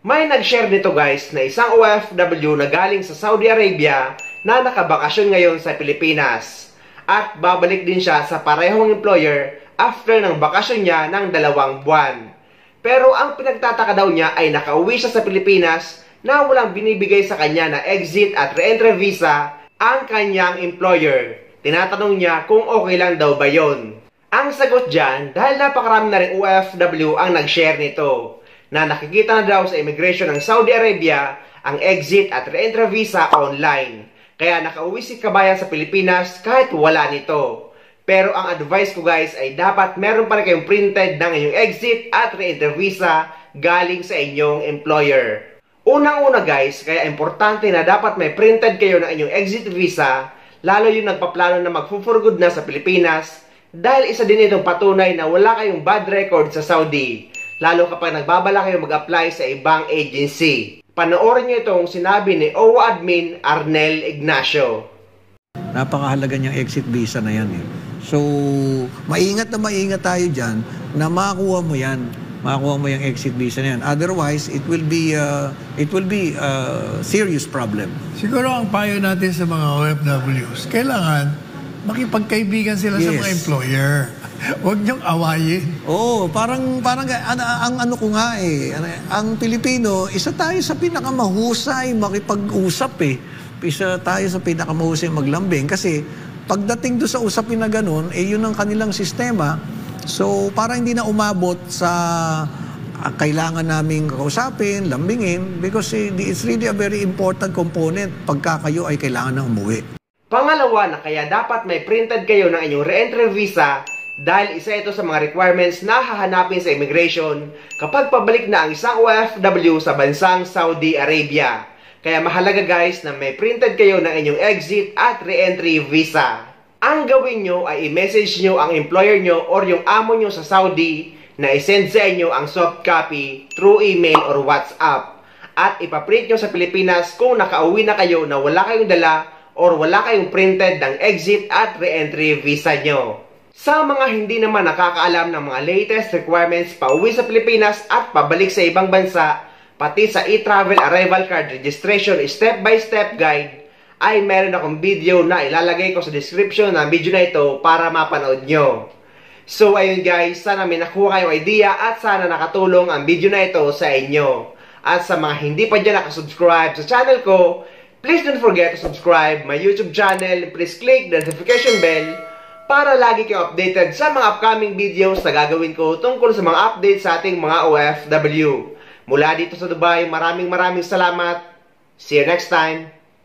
May nag-share nito guys na isang OFW na galing sa Saudi Arabia na nakabakasyon ngayon sa Pilipinas. At babalik din siya sa parehong employer after ng bakasyon niya ng 2 buwan. Pero ang pinagtataka daw niya ay nakauwi siya sa Pilipinas na walang binibigay sa kanya na exit at re-entry visa ang kanyang employer. Tinatanong niya kung okay lang daw ba yon. Ang sagot dyan, dahil napakarami na rin OFW ang nag-share nito, na nakikita na daw sa immigration ng Saudi Arabia ang exit at re-entry visa online. Kaya nakauwi si kabayan sa Pilipinas kahit wala nito. Pero ang advice ko guys ay dapat meron pa rin kayong printed ng inyong exit at re-entry visa galing sa inyong employer. Unang-una guys, kaya importante na dapat may printed kayo ng inyong exit visa, lalo yung nagpaplano na mag-for good na sa Pilipinas, dahil isa din itong patunay na wala kayong bad record sa Saudi, lalo kapag nagbabala kayo mag-apply sa ibang agency. Panoorin nyo itong sinabi ni OWA Admin Arnel Ignacio. Napakahalaga niyang exit visa na yan eh. So, maingat tayo dyan na makakuha mo yan. Makakuha mo yung exit visa na yan. Otherwise, it will be serious problem. Siguro ang payo natin sa mga OFWs, kailangan makipagkaibigan sila sa mga employer. Huwag niyong awayin. Oo, parang ang ano ko nga eh, ang Pilipino, isa tayo sa pinakamahusay makipag-usap eh. Isa tayo sa pinakamahusay maglambing kasi pagdating doon sa usapin na ganun, eh yun ang kanilang sistema. So, para hindi na umabot sa kailangan naming kausapin, lambingin, because it's really a very important component pagka kayo ay kailangan na umuwi. Pangalawa na kaya dapat may printed kayo ng inyong re-entry visa dahil isa ito sa mga requirements na hahanapin sa immigration kapag pabalik na ang isang OFW sa bansang Saudi Arabia. Kaya mahalaga guys na may printed kayo ng inyong exit at re-entry visa. Ang gawin nyo ay i-message nyo ang employer nyo or yung amo nyo sa Saudi na i-send sa inyo ang soft copy through email or WhatsApp. At ipaprint nyo sa Pilipinas kung nakauwi na kayo na wala kayong dala or wala kayong printed ng exit at re-entry visa nyo. Sa mga hindi naman nakakaalam ng mga latest requirements pauwi sa Pilipinas at pabalik sa ibang bansa, pati sa e-travel arrival card registration step-by-step guide, ay meron akong video na ilalagay ko sa description ng video na ito para mapanood nyo. So ayun guys, sana may nakuha kayong idea at sana nakatulong ang video na ito sa inyo. At sa mga hindi pa dyan nakasubscribe sa channel ko, please don't forget to subscribe my YouTube channel. Please click the notification bell para lagi kayong updated sa mga upcoming videos na gagawin ko tungkol sa mga updates sa ating mga OFW. Mula dito sa Dubai, maraming salamat. See you next time.